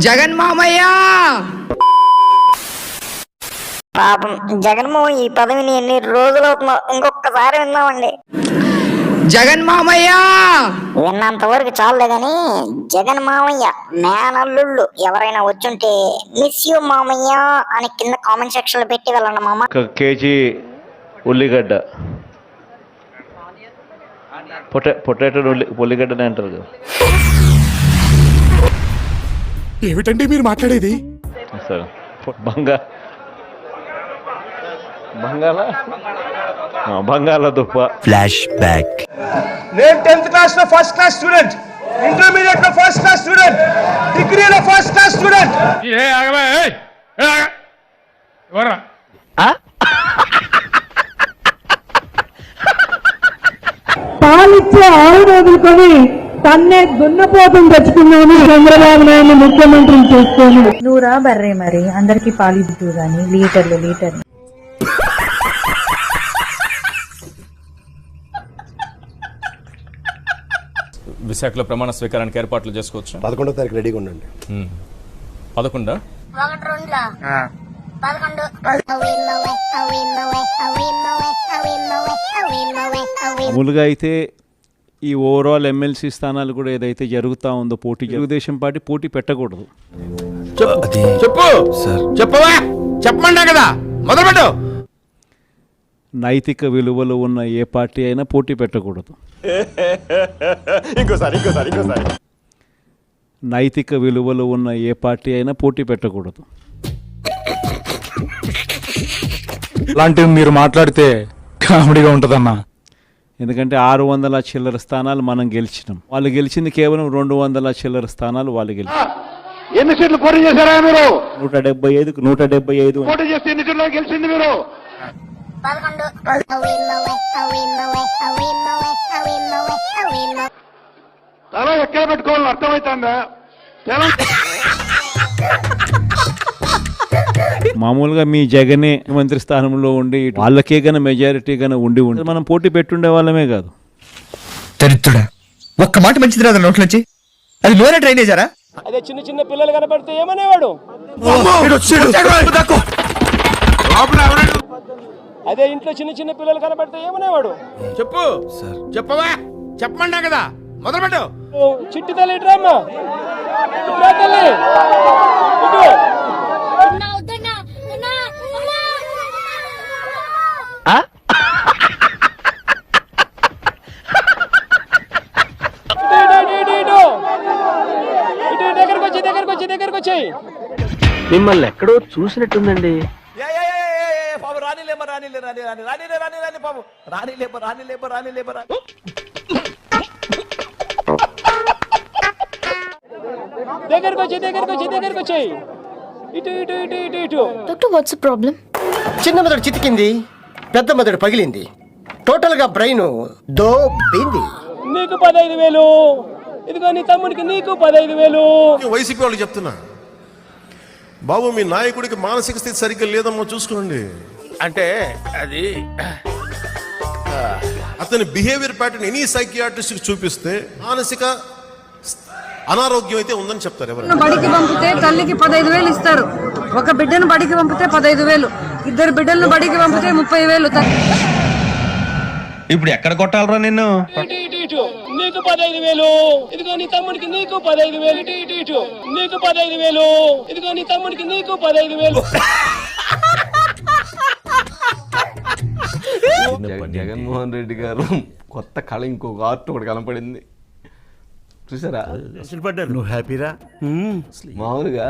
జగన్ మామయ్య. పాపం జగన్మోహన్ ఈ పదవిని ఎన్ని రోజులు అవుతుందో ఇంకొకసారి విందామండి. జగన్ మామయ్య విన్నంత వరకు చాలే గాని జగన్ మామయ్య మేనల్లుళ్ళు ఎవరైనా వచ్చుంటే మిస్ యూ మామయ్య అని కింద కామెంట్ సెక్షన్ లో పెట్టి వెళ్ళండి మామ. కేజీ ఉల్లిగడ్డ, పొటాటో ఉల్లిగడ్డనే అంటారు కదా. ఏమిటండి మీరు మాట్లాడేది? సరే, బంగాళదుంప. Flash back. నేను 10th క్లాస్ లో ఫస్ట్ క్లాస్ స్టూడెంట్, ఇంటర్మీడియట్ లో ఫస్ట్ క్లాస్ స్టూడెంట్, డిగ్రీలో ఫస్ట్ క్లాస్ స్టూడెంట్. పాలిచ్చే ఆవును వదులుకొని తన్నే దున్నపోతుని తెచ్చుకున్నాను చంద్రబాబు నాయుడు ముఖ్యమంత్రిని చేసుకొని. నువ్వు రా బర్రే, మరి అందరికి పాలిద్దు గాని లీటర్లు. విశాఖలో ప్రమాణ స్వీకారానికి ఏర్పాట్లు చేసుకోవచ్చు. 11వ తారీఖు రెడీగా ఉండండి. 11 మామూలుగా అయితే ఈ ఓవరాల్ ఎమ్మెల్సీ స్థానాలు కూడా ఏదైతే జరుగుతూ ఉందో పోటీ, తెలుగుదేశం పార్టీ పోటీ పెట్టకూడదు. చెప్పమంటా కదా, మొదలుపెట్టు. నైతిక విలువలు ఉన్న ఏ పార్టీ అయినా పోటీ పెట్టకూడదు. ఇంకోసారి నైతిక విలువలు ఉన్న ఏ పార్టీ అయినా పోటీ పెట్టకూడదు. ఇలాంటివి మీరు మాట్లాడితే కామెడీగా ఉంటుందన్నా. ఎందుకంటే 600 చిల్లర స్థానాలు మనం గెలిచినాం, వాళ్ళు గెలిచింది కేవలం 200 చిల్లర స్థానాలు వాళ్ళు గెలిచారు. ఎన్ని సీట్లు పోటీ చేశారా మీరు? 175కు 175 పోటీ చేస్తే ఎన్ని సీట్లు గెలిచింది మీరు? తల ఎక్కడ పెట్టుకోవాలని అర్థమవుతుందా? మామూలుగా మీ జగనే మంత్రి స్థానంలో ఉండి వాళ్ళకే గన మెజారిటీ గన ఉండి మనం పోటీ పెట్టుండే వాళ్ళమే కాదు. దరిద్రుడా, ఒక్క మాట మంచిది రాదు నోట్లోంచి. అది లోనే డ్రైనేజారా? అదే చిన్న పిల్లలు కనపడితే ఏమనేవాడు? అదే ఇంట్లో చిన్న పిల్లలు కనపడితే ఏమనేవాడు? చెప్పవా? చెప్పమంటా కదా, మొదలుపెట్టు. చిట్టి తల్లి ఇట్రామ్మా, తల్లి ఇటు. దగ్గరకు వచ్చాయి. మిమ్మల్ని ఎక్కడో చూసినట్టుందండి. దగ్గరకు వచ్చాయి. ఇటు. Doctor, what's the problem? చిన్న మెదడు చితికింది, పెద్ద మెదడు పగిలింది, టోటల్ గా బ్రెయిన్ దోబింది. నీకు 15,000, ఇదిగో నీ తమ్ముడికి నీకు 15,000. వైసీపీ వాళ్ళు చెప్తున్నా, బాబు మీ నాయకుడికి మానసిక స్థితి సరిగ్గా లేదమ్మా చూసుకోండి అంటే, అది అతని బిహేవియర్ ప్యాటర్న్ ఎనీ సైకియాట్రిస్ట్ చూపిస్తే మానసిక అనారోగ్యం అయితే ఉందని చెప్తారు. ఎవరు బడికి పంపితే తల్లికి 15,000 ఇస్తారు. ఒక బిడ్డను బడికి పంపితే 15,000, 2 బిడ్డలను బడికి పంపితే 30,000. ఇప్పుడు ఎక్కడ కొట్టాలరా నిన్ను? నీకు 15,000, ఇదిగో నీ తమ్ముడికి నీకు 15,000. ఇటు నీకు 15,000, ఇదిగో నీ తమ్ముడికి నీకు 15,000. జగన్మోహన్ రెడ్డి గారు కొత్త కళ, ఇంకొక ఆర్ట్ ఒకటి కనపడింది చూసారా? నువ్వు హ్యాపీరా? మామూలుగా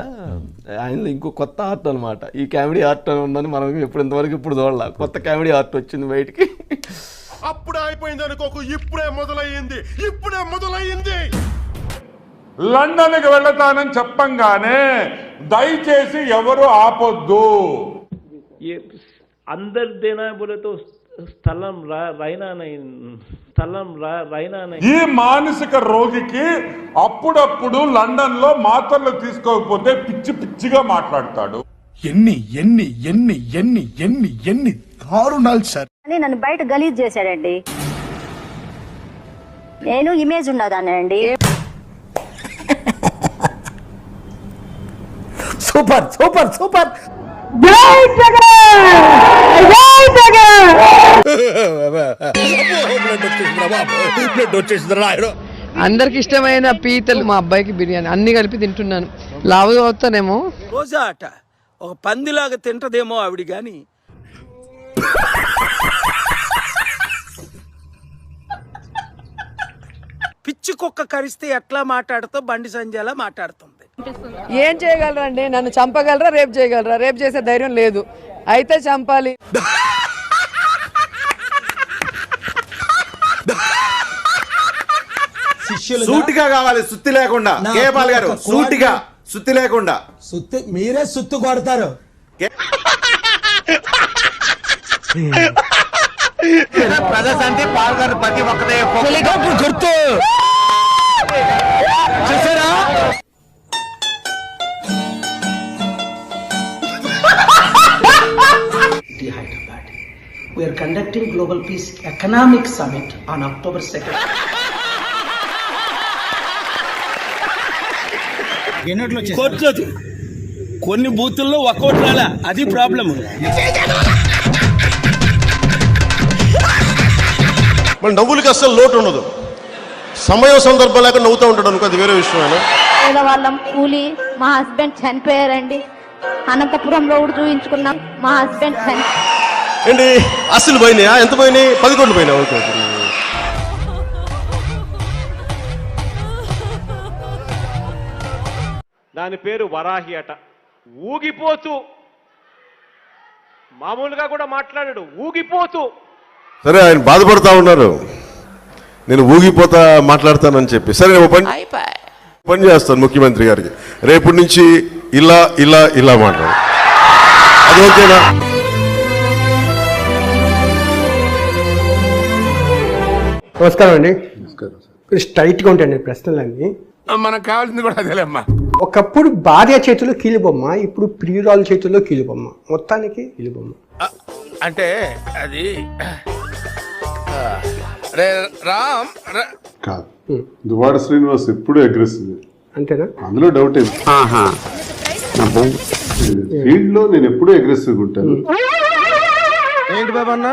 ఆయనలో ఇంకో కొత్త ఆర్ట్ అనమాట. ఈ కామెడీ ఆర్ట్ అని ఉందని మనం ఇంతవరకు చూడాల. కొత్త కామెడీ ఆర్ట్ వచ్చింది బయటికి. అప్పుడే అయిపోయింది అనుకోకు, ఇప్పుడే మొదలయ్యింది. లండన్కి వెళతానని చెప్పంగానే దయచేసి ఎవరు ఆపొద్దు. అందరు దేనా బోలేతో స్థలం రైనా ఈ మానసిక రోగికి అప్పుడప్పుడు లండన్ లో మాత్రలు తీసుకోకపోతే పిచ్చిగా మాట్లాడతాడు. ఎన్ని దారుణాలు సార్. నన్ను బయట గలీజ్ చేశాడండి. నేను ఇమేజ్ ఉన్నదానండి. Super super super. అందరికి ఇష్టమైన పీతలు మా అబ్బాయికి బిర్యానీ అన్ని కలిపి తింటున్నాను. లావుగా అవుతానేమో. రోజా అట ఒక పందిలాగా తింటదేమో ఆవిడ గాని పిచ్చి కుక్క కరిస్తే ఎట్లా మాట్లాడుతూ బండి సంజయలా మాట్లాడుతుంది. ఏం చేయగలరండి? నన్ను చంపగలరా, రేపు చేయగలరా? రేపు చేసే ధైర్యం లేదు, అయితే చంపాలి. సూటిగా కావాలి, సుత్తి లేకుండా. కేపాల్ గారు సూటిగా, సుత్తి లేకుండా. సుత్తి మీరే సుత్తు కొడతారు. ప్రజాశాంతి పాల్గొని ప్రతి ఒక్కదే గుర్తు చూసారా? We are conducting Global Peace Economic Summit on October 2nd. కొట్టదు కొన్ని బూతుల్లో ఒక్కోటి రాలా, అది ప్రాబ్లం. మన నవ్వులకి అస్సలు లోటు ఉండదు. సమయం సందర్భం లేక నవ్వుతూ ఉంటాడు అనుకో, అది వేరే విషయం. వాళ్ళం కూలి, మా హస్బెండ్ చనిపోయారండి. అనంతపురంలో కూడా చూపించుకున్నాం, మా హస్బెండ్ ఏంటి అస్సలు పోయినాయా? ఎంత పోయినాయి? 10 కోట్లు పోయినా. ఓకే. దాని పేరు వరాహి అట. ఊగిపోతూ మామూలుగా కూడా మాట్లాడాడు, ఊగిపోతూ. సరే, ఆయన బాధపడతా ఉన్నారు, నేను ఊగిపోతా మాట్లాడతానని చెప్పి. సరే, నేను పని చేస్తాను ముఖ్యమంత్రి గారికి, రేపటి నుంచి ఇలా ఇలా ఇలా మాట్లాడు. అది ఓకేనా? నమస్కారం అండి. స్ట్రైట్ గా ఉంటాయండి ప్రశ్నలన్నీ. మనకు కావాల్సింది కూడా అదేలేమ్మా. ఒకప్పుడు భార్య చేతిలో కీలుబొమ్మ, ఇప్పుడు ప్రియురాల చేతిలో కీలుబొమ్మ, మొత్తానికి కీలుబొమ్మ. అంటే అది రామ్ కాదు, దువ్వాడ శ్రీనివాస్ ఎప్పుడు అగ్రెసివ్, అంతేనా? అందులో డౌట్ ఏమి. ఫీల్డ్ లో నేను ఎప్పుడూ అగ్రెసివ్ ఉంటాను. ఏంటి బాబా అన్న,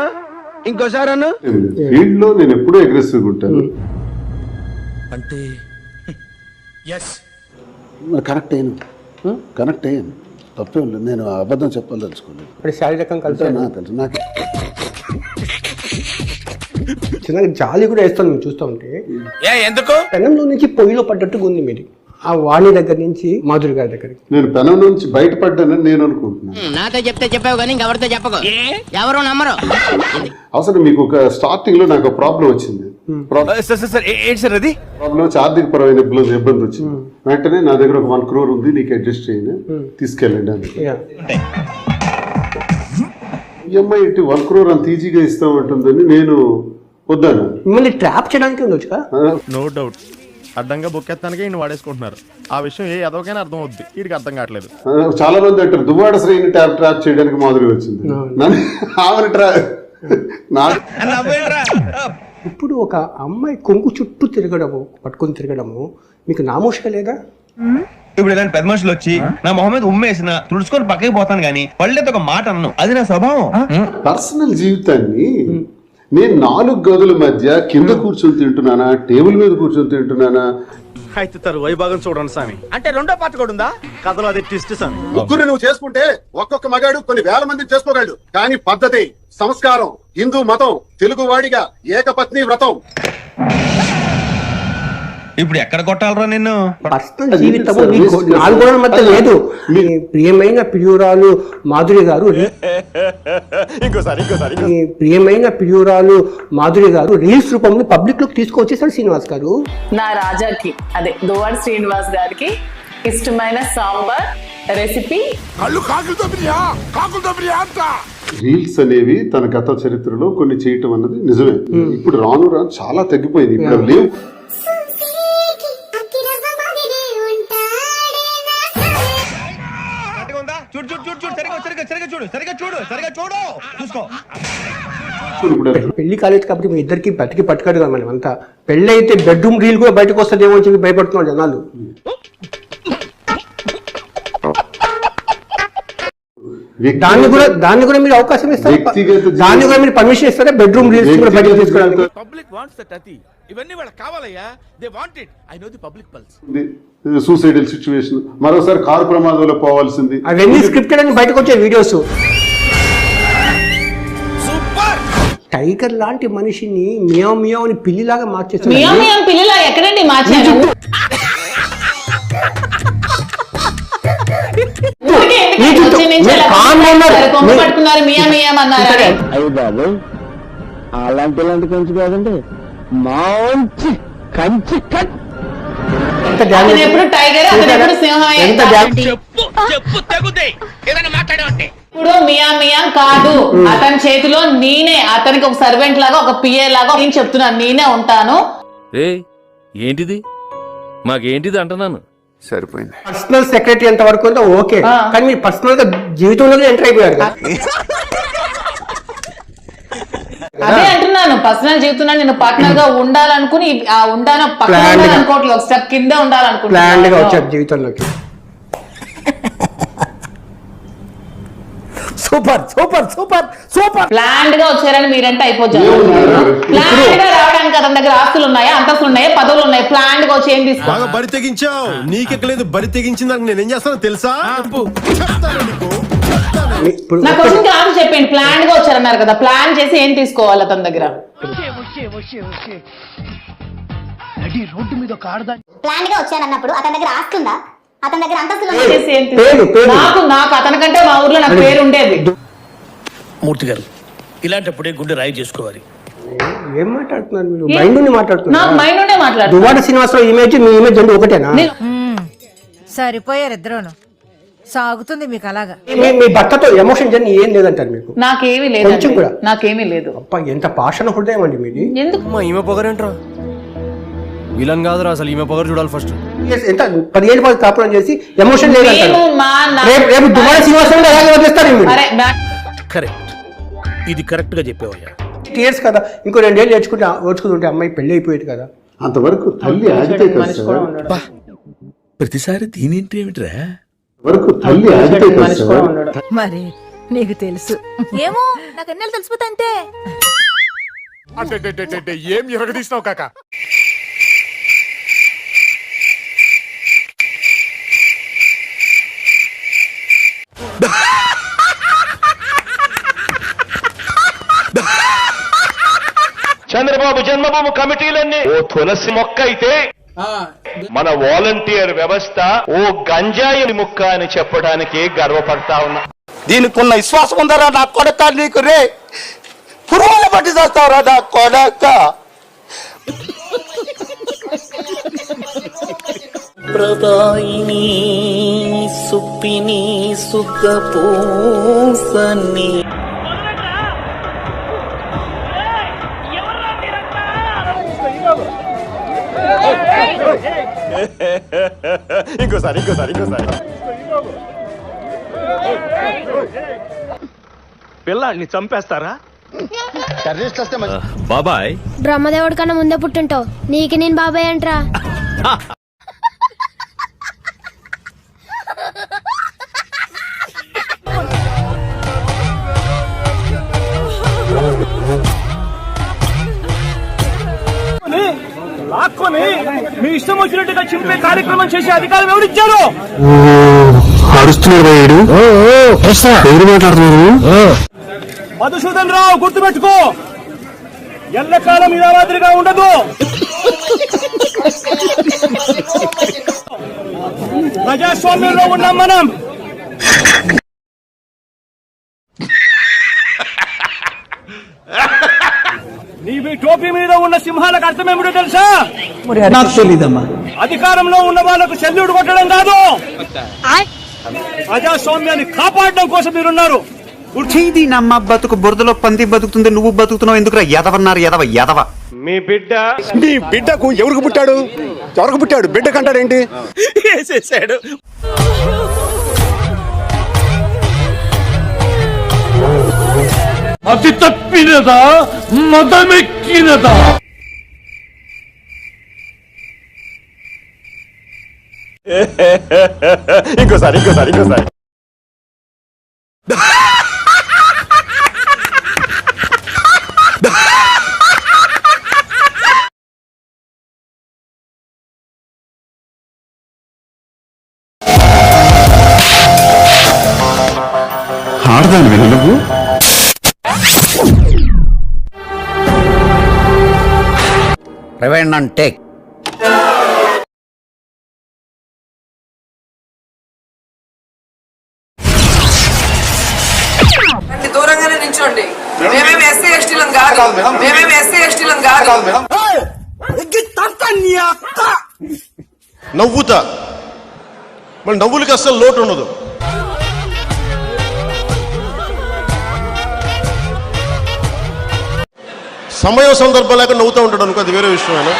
ఇంకోసారి అన్న. ఫీల్డ్ లో నేను ఎప్పుడూ అగ్రెసివ్ ఉంటాను. అంటే కనెక్ట్ అయ్యాను తప్పే లేదు. నేను అబద్ధం చెప్పాలనుకోలేదు. ఇప్పుడు శారీరకం కలిసి తెలుసు నాకు. చిన్నగా జాలి కూడా వేస్తాను మేము చూస్తూ ఉంటే. ఎందుకు పెనంలో నుంచి పొయ్యిలో పడ్డట్టుగా ఉంది మీది. ఆ వాణి దగ్గర నుంచి మాధురి గారి దగ్గరికి నేను పెనం నుంచి బయటపడ్డానని నేను అనుకుంటున్నాను. నాతో చెప్తే చెప్పావు కానీ ఎవరితో చెప్పకు, ఎవరు నమ్మరు. అవసరం మీకు ఒక స్టార్టింగ్ లో నాకు ప్రాబ్లం వచ్చింది. ప్రాబ్లం వచ్చి ఆర్థిక పరమైన ఇబ్బంది వచ్చింది. వెంటనే నా దగ్గర ఒక 1 crore ఉంది, నీకు అడ్జస్ట్ చేయను, తీసుకెళ్ళండి అని. ఈఎంఐ 1 crore అంత ఈజీగా ఇస్తామంటుందని నేను వద్దాను. మిమ్మల్ని ట్రాప్ చేయడానికి ఉండొచ్చుగా. నో డౌట్, అడ్డంగా బొక్కెత్తానికి ఈయన వాడేసుకుంటున్నారు. ఆ విషయం ఏ ఎదవకైనా అర్థం అవుద్ది, వీడికి అర్థం కావట్లేదు. చాలా మంది అంటారు దువ్వాడ శ్రేణి ట్రాప్ చేయడానికి మాధురి వచ్చింది. ఇప్పుడు ఒక అమ్మాయి కొంగు చుట్టూ తిరగడము, పట్టుకొని తిరగడము మీకు నామోషిగా లేదా? ఇప్పుడు ఇలాంటి పెద్ద మనుషులు వచ్చి నా మొహం మీద ఉమ్మేసిన తుడుచుకొని పక్కకి పోతాను కానీ పళ్ళేతో ఒక మాట అన్ను, అది నా స్వభావం. పర్సనల్ జీవితాన్ని నేను 4 గదుల మధ్య కింద కూర్చొని తింటున్నానా, టేబుల్ మీద కూర్చొని తింటున్నానా? అయితే వైభాగం చూడండి స్వామి. అంటే రెండో పార్ట్ కూడా ఉందా కథలో? అది ట్విస్ట్ స్వామి. ముగ్గురు నువ్వు చేసుకుంటే ఒక్కొక్క మగాడు కొన్ని వేల మందిని చేసుకోగలడు. కానీ పద్ధతి, సంస్కారం, హిందూ మతం, తెలుగు వాడిగా ఏకపత్ని వ్రతం. ఇప్పుడు ఎక్కడ కొట్టాలరా నిన్ను? పర్సనల్ జీవితము 4 గోడల మధ్య లేదు. మీ ప్రియమైన ప్రియురాలు మాధురి గారు రీల్స్ రూపంలో పబ్లిక్ లోకి తీసుకొచ్చేసారు శ్రీనివాస్ గారు. నా రాజాకి, అదే దువ్వాడ శ్రీనివాస్ గారికి ఇష్టమైన సాంబార్ రెసిపీ రీల్స్ అనేవి తన గత చరిత్రలో కొన్ని చేయటం అన్నది నిజమే. ఇప్పుడు రాను చాలా తగ్గిపోయింది. ఇప్పుడు అవి లేవు. పెళ్లి కాలేదు కాబట్టి మీ ఇద్దరికి బతికి పట్టుకాడు కదా మనం అంతా. పెళ్లి అయితే బెడ్రూమ్ రీల్ కూడా బయటకు వస్తుందేమో అని చెప్పి భయపడుతున్నాడు జనాలు. దాన్ని కూడా మీరు అవకాశం ఇస్తారు, దాన్ని కూడా మీరు పర్మిషన్ ఇస్తారా? బెడ్రూమ్ రీల్స్ కూడా బయటకు తీసుకోవడానికి పబ్లిక్ వాంట్స్ దట్ అతి ఇవన్నీ వాళ్ళకి కావాలయ్యా they want it I know the public pulse suicidal situation, మరోసారి కారు ప్రమాదంలో పోవాల్సింది, అవన్నీ స్క్రిప్టెడ్ అని బయటకు వచ్చే వీడియోస్. టైగర్ లాంటి మనిషిని మియావ్ మియావ్ అని పిల్లిలాగా మార్చేస్తారు. పిల్లలా ఎక్కడండి మార్చారు? అలాంటి కంచి కాదండి, మంచి కంచి కట్. ఎప్పుడు టైగర్, ఎప్పుడు సింహం. చెప్పు తగుదే ఏదైనా మాట్లాడే ఇప్పుడు మియా మియా కాదు, అతని చేతిలో నేనే, అతనికి ఒక సర్వెంట్ లాగా, ఒక పిఏ లాగా నేను చెప్తున్నాను, నేనే ఉంటాను. ఏంటిది మాకేంటిది అంటున్నాను. సరిపోయింది. పర్సనల్ సెక్రటరీ ఎంత వరకు ఉందో ఓకే, కానీ మీరు పర్సనల్ గా జీవితంలో ఎంటర్ అయిపోయారు కదా. అదే అంటున్నాను, పర్సనల్ జీవితంలో నేను పార్ట్నర్ గా ఉండాలనుకుని ఉండాను, పక్కన ఉండాలనుకోవట్లేదు, ఒక స్టెప్ కింద ప్లాన్ గా వచ్చారు జీవితంలోకి. Super super super super. Planned గా వచ్చారని మీరంటే అయిపోతారు. ప్లాన్డ్ గా రావడానికి అతని దగ్గర ఆస్తులు ఉన్నాయా, అంతస్తులు ఉన్నాయా, పదవులు ఉన్నాయి, ప్లాన్డ్ గా వచ్చి ఏం తీసుకో. బరి తెగించావు, నీకెక్కలేదు, బరి తెగించిందని నేనేం చేస్తానో తెలుసా? నా క్వశ్చన్ కి ఆన్సర్ చెప్పండి. ప్లాన్డ్ గా వచ్చారన్నారు కదా, ప్లాన్ చేసి ఏం తీసుకోవాలి అతని దగ్గర? ప్లాన్ గా వచ్చానన్నప్పుడు అతని దగ్గర ఆస్తుందా, అతని దగ్గర అంతస్తులు చేసి ఏం నాకు అతనికంటే మా ఊర్లో నాకు పేరు ఉండేది. మూర్తి గారు ఇలాంటప్పుడే గుండె రాయి చేసుకోవాలి. ఏం మాట్లాడుతున్నారు మీరు? మైండ్ నుండి మాట్లాడుతున్నారు. నాకు మైండ్ నుండే మాట్లాడుతున్నారు. దువ్వాడ శ్రీనివాసరావు ఇమేజ్ మీ ఇమేజ్ రెండు ఒకటేనా? సరిపోయారు ఇద్దరును, సాగుతుంది మీకు అలాగా. మీ భర్తతో ఎమోషన్ జర్నీ ఏం లేదంటారు మీకు? నాకేమీ లేదు, కొంచెం కూడా నాకేమీ లేదు. అప్ప ఎంత పాషణ హృదయం అండి మీది. ఎందుకు ఈమె పొగరేంట్రా? విలన్ కాదురా అసలు, ఈమె పొగరు చూడాలి ఫస్ట్. ఎంత 10 ఏళ్ళు కాపురం చేసి ఎమోషన్ లేదంటారు. రేపు దువ్వాడ శ్రీనివాసరావు అలాగే వదిలేస్తారు. కరెక్ట్, ఇది కరెక్ట్ గా చెప్పావయ్యా. టీయర్స్ కదా, ఇంకో 2 ఏళ్ళు నేర్చుకుంటుంటే అమ్మాయి పెళ్లి అయిపోయేది కదా. అంతవరకు తల్లి ఆగితే కదా. ప్రతిసారి దీనింటి ఏమిట్రా? వరకు తల్లి ఆగితే కదా. మరి నీకు తెలుసు ఏమో, నాకు ఎన్నెళ్ళు తెలిసిపోతా అంతే. ఏం ఎరగదీసినావు కాక? చంద్రబాబు జన్మభూమి కమిటీలన్నీ ఓ తులసి మొక్క అయితే మన వాలంటీర్ వ్యవస్థ ఓ గంజాయి ముక్క అని చెప్పడానికి గర్వపడతా ఉన్నా. దీనికి ఉన్న విశ్వాసం ఉందరా నా కొడక? నీకు రే పురుగుల పట్టి చేస్తావురా నా కొడక. ప్రదాయిని సుప్పిని సుఖ పూసని ఇంకోసారి పిల్లాడిని చంపేస్తారా? బాబాయ్ బ్రహ్మదేవుడి కన్నా ముందే పుట్టింటావు, నీకు నేను బాబాయ్ అంటరా? లాక్కొని మీ ఇష్టం వచ్చినట్టుగా చింపే కార్యక్రమం చేసే అధికారం ఎవరిచ్చారు? మధుసూదన్ రావు గుర్తుపెట్టుకో, ఎల్లకాలం ఇలా మాదిరిగా ఉండదు. ప్రజాస్వామ్యంలో ఉన్నాం మనం. నీవి టోపీ మీద ఉన్న సింహాలకు అర్థం ఏమిటో తెలుసా? నాకు తెలీదమ్మా. అధికారంలో ఉన్న వాళ్ళకు శల్యుడు కొట్టడం కాదు, ప్రజాస్వామ్యాన్ని కాపాడడం కోసం మీరున్నారు. నమ్మ బతుకు బురదలో పంది బతుకుతుంది, నువ్వు బతుకుతున్నావు ఎందుకురా? ఎదవన్నారు ఎదవ. మీ బిడ్డకు ఎవరికి పుట్టాడు? బిడ్డ కంటాడేంటి? వేసేసాడు. అతి తప్పినదా, మదమెక్కినదా? ఇంకోసారి ఆడదాని విను నువ్వు. టేక్ దూరంగానే నించోండి. మేమేమి ఎస్సీ ఎస్టీలం కాదు, మేమేమి ఎస్సీ ఎస్టీలం కాదు. నవ్వుతా, మరి నవ్వులకి అస్సలు లోటు ఉండదు. సమయం సందర్భం లేక నవ్వుతూ ఉంటాడు అనుకో, అది వేరే విషయమేనా.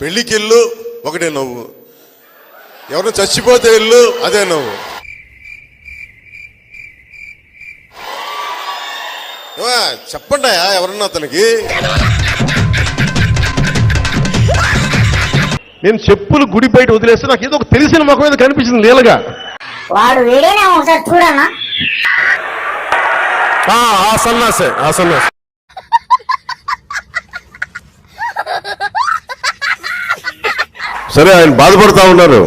పెళ్లికి వెళ్ళు ఒకటే నవ్వు, ఎవరైనా చచ్చిపోతే వెళ్ళు అదే నవ్వు. చెప్పండి ఎవరన్నా అతనికి. నేను చెప్పులు గుడి బయట వదిలేస్తే నాకు ఏదో ఒక తెలిసిన ముఖం మీద కనిపించింది లీలగా. వాడు వీడేనా ఒకసారి చూడన్నా. ఆ సన్నాసే. సరే, ఆయన బాధపడతా ఉన్నారు,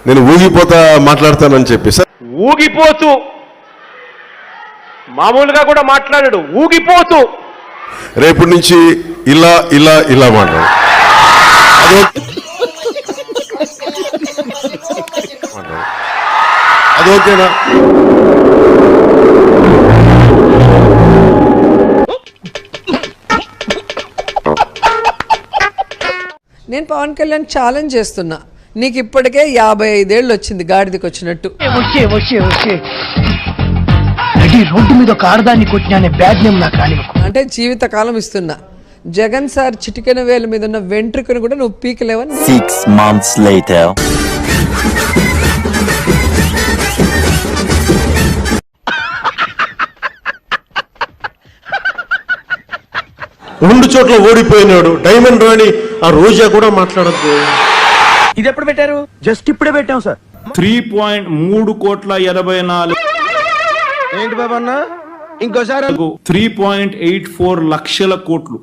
నేను ఊగిపోతా మాట్లాడతానని చెప్పి. ఊగిపోతూ మామూలుగా కూడా మాట్లాడాడు, ఊగిపోతూ రేపటి నుంచి ఇలా ఇలా ఇలా మాట్లాడు. అది ఓకేనా? నేను పవన్ కళ్యాణ్ ఛాలెంజ్ చేస్తున్నా, నీకు ఇప్పటికే 55 ఏళ్ళు వచ్చింది గాడిదకి వచ్చినట్టు. రోడ్డు మీద ఒక ఆడదాన్ని కొట్టినా బ్యాడ్ నేమ్ నాకు రాని. అంటే జీవితకాలం ఇస్తున్నా. జగన్ సార్ చిటికెన వేల మీద ఉన్న వెంట్రుకను కూడా నువ్వు పీకలేవని. 6 months later. రెండు చోట్ల ఓడిపోయినాడు. డైమండ్ రాణి ఆ రోజా కూడా మాట్లాడద్దు. ఇది ఎప్పుడు పెట్టారు? జస్ట్ ఇప్పుడే పెట్టాం సార్. 3.384 ఏంటి బాబన్నా ఇంకోసారి 3.84 లక్షల కోట్లు.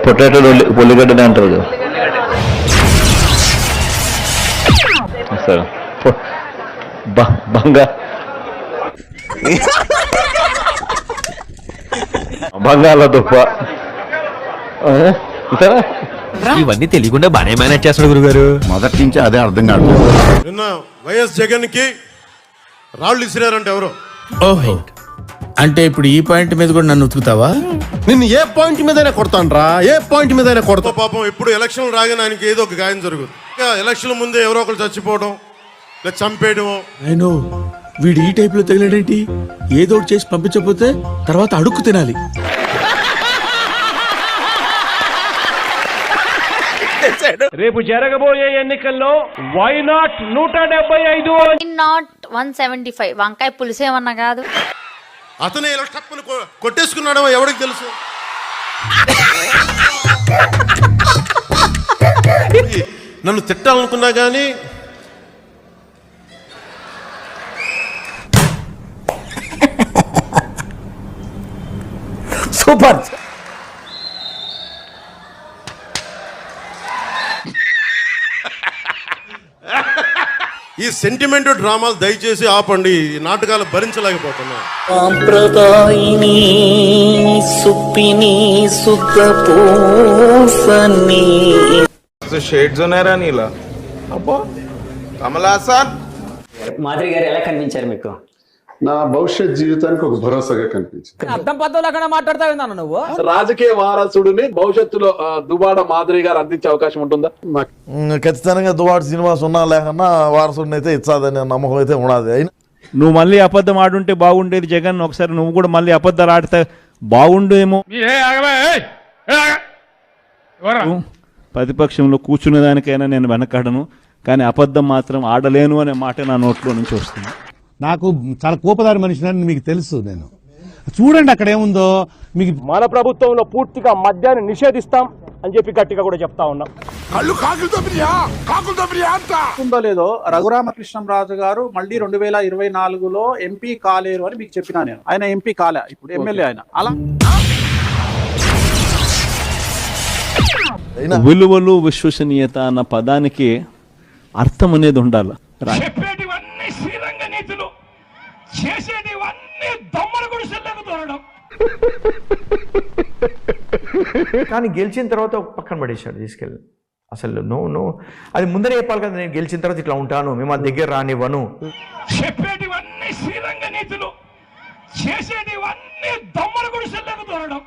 పొటాటో పొల్లిగడ్డ అంటారు సార్. బంగాళదుంప ఇవన్నీ తెలియకుండా బానే మేనేజ్ చేస్తాడు గురుగారు. మొదటి నుంచి అదే అర్థం కాదు. నిన్న వైఎస్ జగన్ కి రాళ్ళు ఇసిరారంటే ఎవరు? ఓహో, అంటే ఇప్పుడు ఈ పాయింట్ మీద కూడా నన్ను ఉతుకుతావా? నిన్ను ఏ పాయింట్ మీదైనా కొడతాను రా, ఏ పాయింట్ మీదైనా కొడతా. పాపం ఎప్పుడు ఎలక్షన్లు రాగానే ఆయనకి ఏదో ఒక గాయం జరుగుతుంది. ఇంకా ఎలక్షన్ల ముందే ఎవరో ఒకరు చచ్చిపోవడం లేదా చంపేయడం. నేను వీడు ఈ టైప్ లో తగిలేడేంటి? ఏదో ఒకటి చేసి పంపించకపోతే తర్వాత అడుక్కు తినాలి. రేపు జరగబోయే ఎన్నికల్లో వై నాట్ 175 నాట్ 175 వంకాయ పులుసు ఏమన్నా కాదు. అతనే ఇలా టప్పును కొట్టేసుకున్నాడో ఎవరికి తెలుసు. నన్ను తిట్టాలనుకున్నా కానీ సూపర్. ఈ సెంటిమెంట్ డ్రామాలు దయచేసి ఆపండి. ఈ నాటకాలు భరించలేకపోతున్నా. సాంప్రదాయిని సుప్పిని సుఖపోసని షేడ్స్ ఉన్నారా నీలా? అబ్బో కమలాసన్. మాదిరి గారు ఎలా కనిపించారు మీకు? నా భవిష్యత్ జీవితానికి ఒక భరోసాగా కనిపించింది. అర్థం పద్ధతులు అక్కడ మాట్లాడతావు నువ్వు. రాజకీయ వారసుడిని భవిష్యత్తులో దుబాడ మాదిరి గారు అందించే అవకాశం ఉంటుందా? ఖచ్చితంగా దువాడ శ్రీనివాస్ ఉన్నా లేకన్నా వారసుడిని అయితే ఇచ్చాదనే నమ్మకం అయితే ఉన్నది. నువ్వు మళ్ళీ అబద్ధం ఆడుంటే బాగుండేది జగన్. ఒకసారి నువ్వు కూడా మళ్ళీ అబద్ధాలు ఆడితే బాగుండేమో. ప్రతిపక్షంలో కూర్చునే దానికైనా నేను వెనకాడను. కానీ అబద్ధం మాత్రం ఆడలేను అనే మాట నా నోట్లో నుంచి వస్తుంది. నాకు చాలా కోపదారి మనిషిని మీకు తెలుసు. నేను చూడండి అక్కడ ఏముందో. మీకు మన ప్రభుత్వంలో పూర్తిగా మద్యాన్ని నిషేధిస్తాం అని చెప్పి గట్టిగా కూడా చెప్తా ఉన్నాం. ఉందో లేదో రఘురామకృష్ణంరాజు గారు మళ్ళీ 2024లో ఎంపీ కాలేరు అని మీకు చెప్పినా నేను. ఆయన ఎంపీ కాలే, ఇప్పుడు ఎమ్మెల్యే ఆయన. అలా విలువలు విశ్వసనీయత అన్న పదానికి అర్థం అనేది ఉండాలి. చెప్పేటివన్నీ శ్రీరంగ నీతులు, చేసేటివన్నీ దొమ్మల గుడిసెల్లోకి దూరడం. కానీ గెలిచిన తర్వాత ఒక పక్కన పడేశాడు తీసుకెళ్ళి. అసలు నో అది ముందరే చెప్పాలి కదా, నేను గెలిచిన తర్వాత ఇట్లా ఉంటాను, మేము అది దగ్గర రానివ్వను. చెప్పేటివన్నీ శ్రీరంగ నీతులు, చేసేటివన్నీ దొమ్మల గుడిసెల్లోకి దూరడం.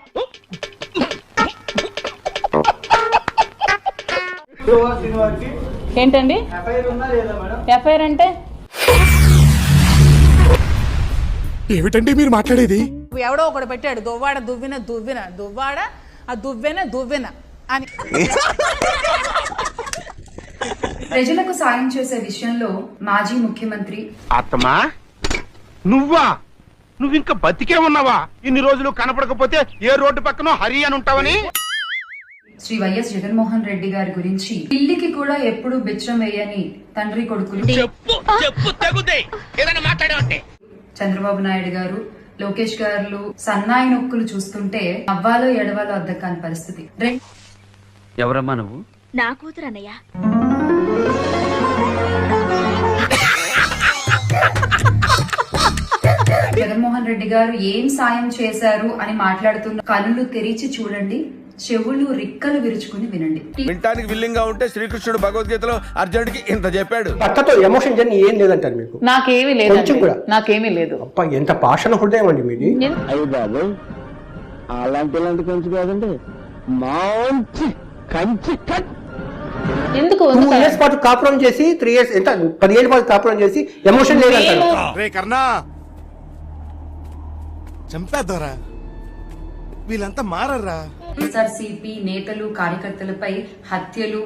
ఏంటండి ఎఫ్ఐఆర్ అంటే? ఏమిటండి మీరు మాట్లాడేది? ఎవడో ఒకడు పెట్టాడు దువ్వాడ దువ్విన దువ్విన దువ్వాడ ఆ దువ్వెన దువ్వెన అని. ప్రజలకు సాయం చేసే విషయంలో మాజీ ముఖ్యమంత్రి ఆత్మా నువ్వా? నువ్వు ఇంకా బతికే ఉన్నావా? ఇన్ని రోజులు కనపడకపోతే ఏ రోడ్డు పక్కనో హరి అని ఉంటావని. శ్రీ వైఎస్ జగన్మోహన్ రెడ్డి గారి గురించి పిల్లికి కూడా ఎప్పుడు బిచ్చం వేయని తండ్రి కొడుకులు చంద్రబాబు నాయుడు గారు, లోకేష్ గారు సన్నాయి నొక్కులు చూస్తుంటే అవ్వాలో ఎడవాలో అర్థం కాని పరిస్థితి. ఎవరమ్మా నువ్వు? నా కూతురు అన్నయ్య. జగన్మోహన్ రెడ్డి గారు ఏం సాయం చేశారు అని మాట్లాడుతున్న కనులు తెరిచి చూడండి, చెవులు రిక్కలు విరుచుకుని వినండి. వినటానికి విల్లింగ్ గా ఉంటే శ్రీకృష్ణుడు భగవద్గీతలో అర్జునుడికి ఇంత చెప్పాడు. భర్తతో ఎమోషన్ జర్నీ ఏం లేదంటారు మీకు? నాకేమీ లేదు, నాకేమీ లేదు. అప్ప ఎంత పాషణ హృదయం అండి మీది. అయ్యి బాబు అలాంటి కొంచెం కాదండి, మంచి కంచి ఎందుకు 2 years పాటు కాపురం చేసి 3 years ఎంత 10 ఏళ్ళ పాటు కాపురం చేసి ఎమోషన్ లేదంటారు. రే కర్ణా చంపేద్దారా, వీళ్ళంతా మారరా. ఎస్ఆర్సీపీ నేతలు కార్యకర్తలపై హత్యలు,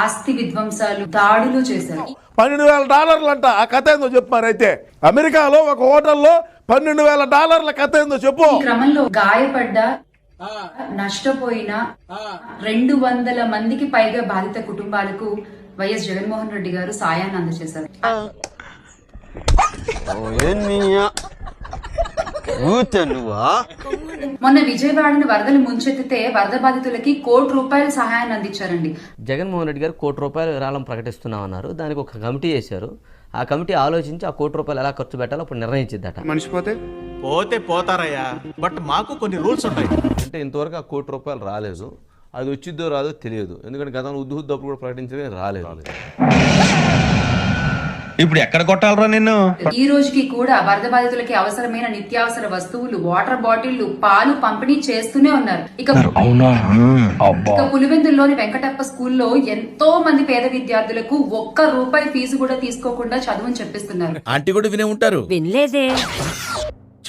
ఆస్తి విధ్వంసాలు, దాడులు చేశారు. $12,000 అంట. ఆ కథ ఏందో చెప్పారైతే. అమెరికాలో ఒక హోటల్లో $12,000 కథ ఏందో చెప్పు. ఈ క్రమంలో గాయపడ్డ, నష్టపోయిన 200 మందికి పైగా బాధిత కుటుంబాలకు వైఎస్ జగన్మోహన్ రెడ్డి గారు సాయాన్ని అందజేశారు. మొన్న విజయవాడను వరదలు ముంచెత్తితే వరద బాధితులకి ₹1,00,00,000 సహాయాన్ని అందించారండి. జగన్మోహన్ రెడ్డి గారు ₹1,00,00,000 విరాళం ప్రకటిస్తున్నామన్నారు. దానికి ఒక కమిటీ చేశారు. ఆ కమిటీ ఆలోచించి ఆ ₹1,00,00,000 ఎలా ఖర్చు పెట్టాలో అప్పుడు నిర్ణయించిద్దట. మనిషి పోతే పోతారయ్యా, బట్ మాకు కొన్ని రూల్స్ ఉన్నాయి. అంటే ఇంతవరకు ఆ ₹1,00,00,000 రాలేదు. అది వచ్చిద్దో రాదో తెలియదు. ఎందుకంటే గతంలో ఉద్దుహుద్దప్పుడు కూడా ప్రకటించడం రాలేదు. ఇప్పుడు ఎక్కడ కొట్టాలరా నిన్ను? ఈ రోజుకి కూడా వరద బాధితులకి అవసరమైన నిత్యావసర వస్తువులు, వాటర్ బాటిళ్లు, పాలు పంపిణీ చేస్తూనే ఉన్నారు. ఇక పులివెందుల్లోని వెంకటప్ప స్కూల్లో ఎంతో మంది పేద విద్యార్థులకు ₹1 ఫీజు కూడా తీసుకోకుండా చదువుని చెప్పిస్తున్నారు. ఆంటీ కూడా వినే ఉంటారు. వినలేదే,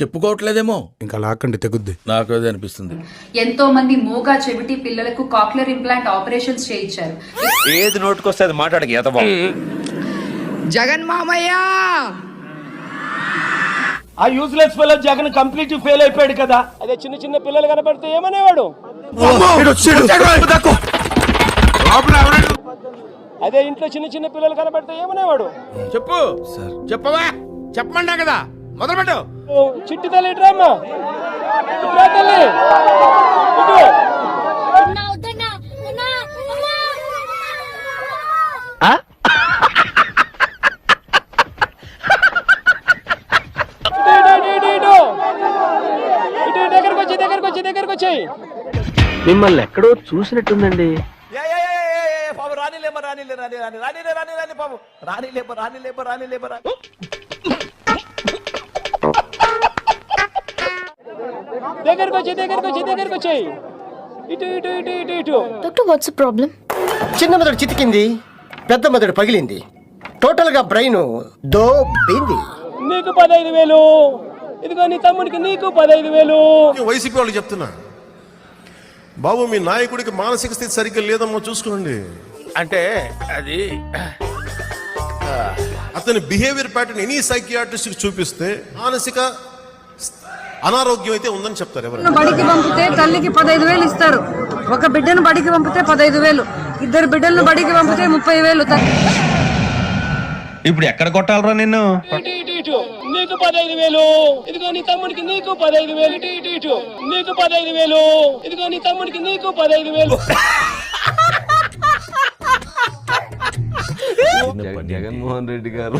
చెప్పుకోవట్లేదేమో. ఇంకా లాక్కండి తెగుద్ది, నాకు అదే అనిపిస్తుంది. ఎంతో మంది మూగా చెవిటి పిల్లలకు కాక్లియర్ ఇంప్లాంట్ ఆపరేషన్స్ చేయించారు. ఏది నోటుకొస్తే అది మాట్లాడక జగన్ మామయ్య ఆ useless fellow Jagan complete fail అయిపోయాడు కదా. అదే చిన్న చిన్న పిల్లలు కనపడితే ఏమనేవాడు? అదే ఇంట్లో చిన్న చిన్న పిల్లలు కనపడితే ఏమనేవాడు? చెప్పు చెప్పవా, చెప్పమంటా కదా, మొదలుపెట్టు. చిట్టి తల్లి డ్రామా తల్లి దగ్గరకు వచ్చాయి. మిమ్మల్ని ఎక్కడో చూసినట్టుందండి. దగ్గరకు వచ్చాయి. Doctor, what's problem? చిన్న మెదడు చితికింది, పెద్ద మెదడు పగిలింది, టోటల్ గా బ్రెయిన్ దోబింది. నీకు 15,000, ఇదిగో నీ తమ్ముడికి నీకు 15,000. వైసీపీ వాళ్ళు చెప్తున్నా, బాబు మీ నాయకుడికి మానసిక స్థితి సరిగ్గా లేదమ్మా చూసుకోండి. అంటే అది అతని బిహేవియర్ ప్యాటర్న్ ఎనీ సైకియాట్రిస్ట్ చూపిస్తే మానసిక అనారోగ్యం అయితే ఉందని చెప్తారు ఎవరు. బడికి పంపితే తల్లికి 15,000 ఇస్తారు. ఒక బిడ్డను బడికి పంపితే 15,000, 2 బిడ్డలను బడికి పంపితే 30,000. ఇప్పుడు ఎక్కడ కొట్టాలరా నిన్ను? నీకు 15,000, ఇదిగో నీ తమ్ముడికి నీకు 15,000, ఇటు నీకు 15,000, ఇదిగో నీ తమ్ముడికి నీకు 15,000. జగన్మోహన్ రెడ్డి గారు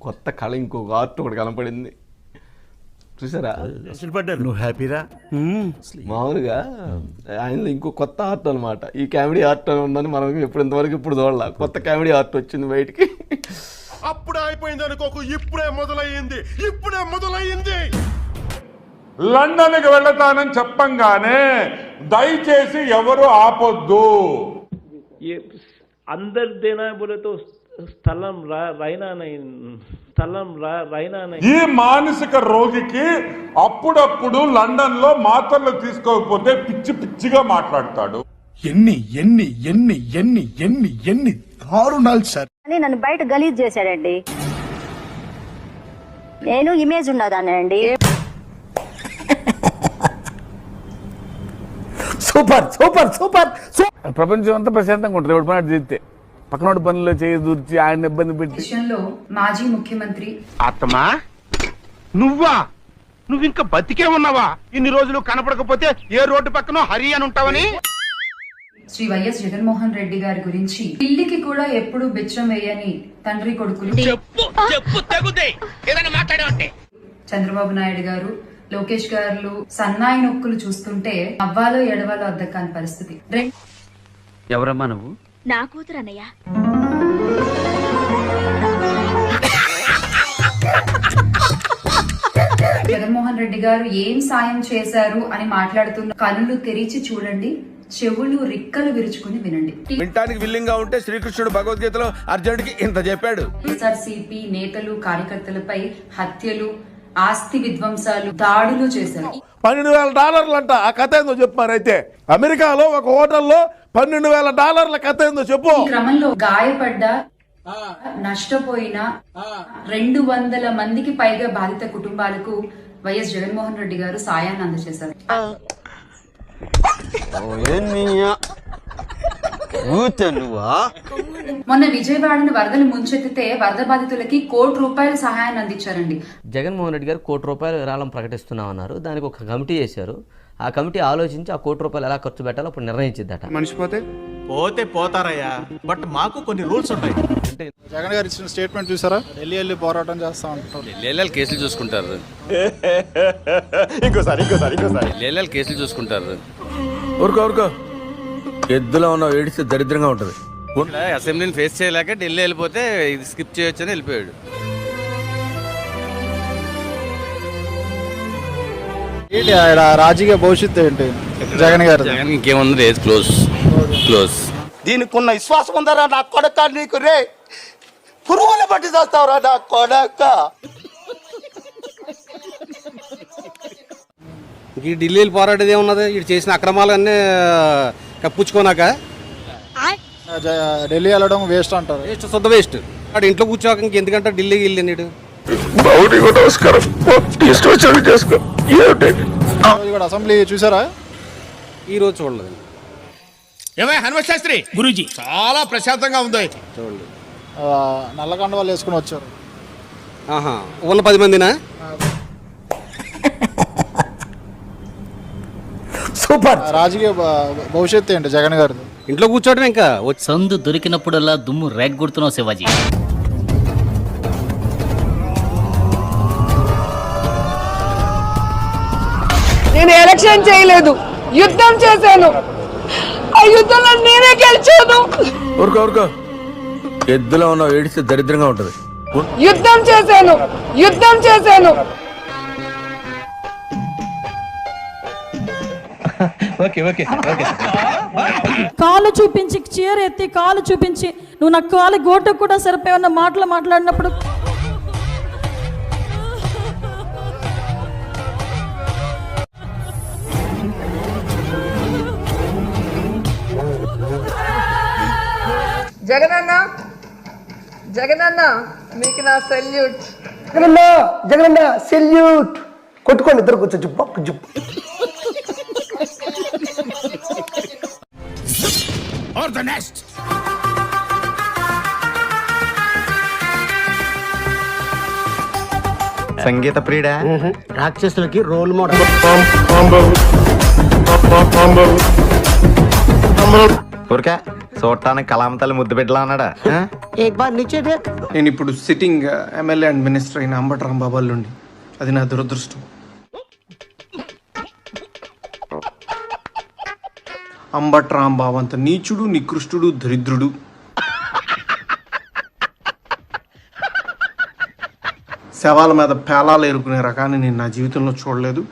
కొత్త కళ, ఇంకొక ఆర్ట్ ఒకటి కనపడింది చూసారా? నువ్వు హ్యాపీరా? మామూలుగా ఆయనలో ఇంకో కొత్త ఆర్ట్ అనమాట. ఈ కామెడీ ఆర్ట్ అని ఉందని మనం ఇంతవరకు చూడాల. కొత్త కామెడీ ఆర్ట్ వచ్చింది బయటికి. అప్పుడే అయిపోయింది అనుకోకు, ఇప్పుడే మొదలయ్యింది. లండన్కి వెళతానని చెప్పంగానే దయచేసి ఎవరు ఆపొద్దు. अंदर देना है बोले तो స్థలం రైనా ఈ మానసిక రోగికి అప్పుడప్పుడు లండన్ లో మాత్రలు తీసుకోకపోతే పిచ్చి పిచ్చిగా మాట్లాడతాడు. ఎన్ని దారుణాలు సార్. నన్ను బయట గలీజ్ చేశాడండి. నేను ఇమేజ్ ఉన్నదానండి. సూపర్. ప్రపంచం అంతా ప్రశాంతంగా ఉంటుంది. ఎవరి పని చేస్తే పక్కనోడి పనుల్లో చేయి దూర్చి ఆయన ఇబ్బంది పెట్టి. విషయంలో మాజీ ముఖ్యమంత్రి ఆత్మా నువ్వు ఇంకా బతికే ఉన్నావా? ఇన్ని రోజులు కనపడకపోతే ఏ రోడ్డు పక్కనో హరి అని ఉంటావని. శ్రీ వైఎస్ జగన్మోహన్ రెడ్డి గారి గురించి పిల్లికి కూడా ఎప్పుడు బిచ్చం వేయని తండ్రి కొడుకులు చంద్రబాబు నాయుడు గారు, లోకేష్ గారు సన్నాయి నొక్కులు చూస్తుంటే అవ్వాలో ఎడవాలో అర్థం కాని పరిస్థితి. ఎవరమ్మా నువ్వు? నా కూతురు అన్నయ్య. జగన్మోహన్ రెడ్డి గారు ఏం సాయం చేశారు అని మాట్లాడుతున్న కనులు తెరిచి చూడండి, చెవులు రిక్కలు విరుచుకుని వినండి. వినటానికి విల్లింగ్ గా ఉంటే శ్రీకృష్ణుడు భగవద్గీతలో అర్జునుడికి ఇంత చెప్పాడు. ఎస్ఆర్సీపీ నేతలు కార్యకర్తలపై హత్యలు, ఆస్తి విధ్వంసాలు, దాడులు చేశారు. $12,000 అంట. ఆ కథ ఏందో చెప్పారు. అయితే అమెరికాలో ఒక హోటల్లో $12,000 కథ ఏందో చెప్పు. ఈ క్రమంలో గాయపడ్డ, నష్టపోయిన 200 మందికి పైగా బాధిత కుటుంబాలకు వైఎస్ జగన్మోహన్ రెడ్డి గారు సాయాన్ని అందజేశారు. మొన్న విజయవాడను వరదలు ముంచెత్తితే వరద బాధితులకి ₹1,00,00,000 సహాయాన్ని అందించారండి. జగన్మోహన్ రెడ్డి గారు ₹1,00,00,000 విరాళం ప్రకటిస్తున్నామన్నారు. దానికి ఒక కమిటీ చేశారు. ఆ కమిటీ ఆలోచించి ఆ ₹1,00,00,000 ఎలా ఖర్చు పెట్టాలో అప్పుడు నిర్ణయించిద్దట. మనిషి పోతే పోతారయ్యా, బట్ మాకు కొన్ని రూల్స్ ఉంటాయి. అంటే జగన్ గారు ఇచ్చిన స్టేట్మెంట్ చూసారా? ఢిల్లీ పోరాటం చేస్తా ఉంటారు. ఢిల్లీ కేసులు చూసుకుంటారు. ఇంకోసారి ఢిల్లీ కేసులు చూసుకుంటారు. ఊరుకో ఎద్దులో ఉన్న ఏడిస్తే దరిద్రంగా ఉంటది. అసెంబ్లీని ఫేస్ చేయలేక ఢిల్లీ వెళ్ళిపోతే ఇది స్కిప్ చేయొచ్చని వెళ్ళిపోయాడు. రాజకీయ భవిష్యత్తు ఏంటి జగన్ గారు? జగన్ ఇంకేముంది, క్లోజ్. దీనికి ఉన్న విశ్వాసం ఉందరా నా కొడక? నీకు రే పురుగులు పట్టి చేస్తావురా నా కొడక. ఈ ఢిల్లీలో పోరాటది ఏమున్నది? ఇటు చేసిన అక్రమాలన్నీ కప్పుచ్చుకోనాక ఢిల్లీ వెళ్ళడం వేస్ట్ అంటారు. శుద్ధ వేస్ట్. అక్కడ ఇంట్లో కూర్చోక ఇంకెందుకంటే ఢిల్లీకి వెళ్ళి నీడు అసెంబ్లీ చూసారా? ఈ రోజు చూడలేదు. ఏమై హనుమ శాస్త్రి గురూజీ చాలా ప్రశాంతంగా ఉంది. చూడండి, నల్లకండ వాళ్ళు వేసుకుని వచ్చారు. ఉన్న 10 మందినా? సూపర్. రాజకీయ భవిష్యత్తు ఏంటి జగన్ గారు? ఇంట్లో కూర్చోవడం. ఇంకా సందు దొరికినప్పుడల్లా దుమ్ము రేగొడుతున్నావు శివాజీ. నేను ఎలక్షన్ చేయలేదు, యుద్ధం చేశాను. ఆ యుద్ధంలో నేనే గెలిచాను. ఊరుకో ఎద్దులో ఉన్న ఏడిస్తే దరిద్రంగా ఉంటది. యుద్ధం చేశాను. కాలు చూపించి, చీర ఎత్తి కాలు చూపించి, నువ్వు నా కాలు గోటకు కూడా సరిపోయన్న మాటలు మాట్లాడినప్పుడు జగనన్న మీకు నా సెల్యూట్. జగనన్న సెల్యూట్ కొట్టుకోండి ఇద్దరు కూర్చో జుప్పు జుప్పు. సంగీత ప్రియుడా? రాక్షసులకి రోల్ మోడల్. ఊరికా చూడటానికి కలాంతలు ముద్దు బిడ్డలా ఉన్నాడా? నేను ఇప్పుడు సిట్టింగ్ ఎమ్మెల్యే అండ్ మినిస్టర్ అయిన అంబటి రాంబాబు నుండి, అది నా దురదృష్టం. అంబటి రాంబాబు అంత నీచుడు, నికృష్టుడు, దరిద్రుడు. శవాల మీద పేలాలు ఏరుకునే రకాన్ని నేను నా జీవితంలో చూడలేదు.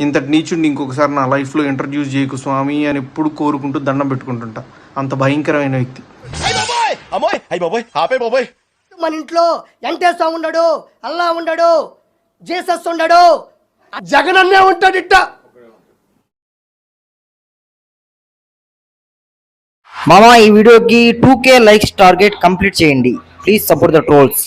ఇంతటి నీచుడిని ఇంకొకసారి నా లైఫ్లో ఇంట్రడ్యూస్ చేయకు స్వామి అని ఎప్పుడు కోరుకుంటూ దండం పెట్టుకుంటుంటా. అంత భయంకరమైన వ్యక్తి. మన ఇంట్లో వెంకటేశ్వర ఉండడు, అల్లా ఉండడు, జీసస్ ఉండడు, జగనన్నే ఉంటాడిట్ట. మామ ఈ వీడియోకి 2K లైక్స్ టార్గెట్ కంప్లీట్ చేయండి. Please support the trolls.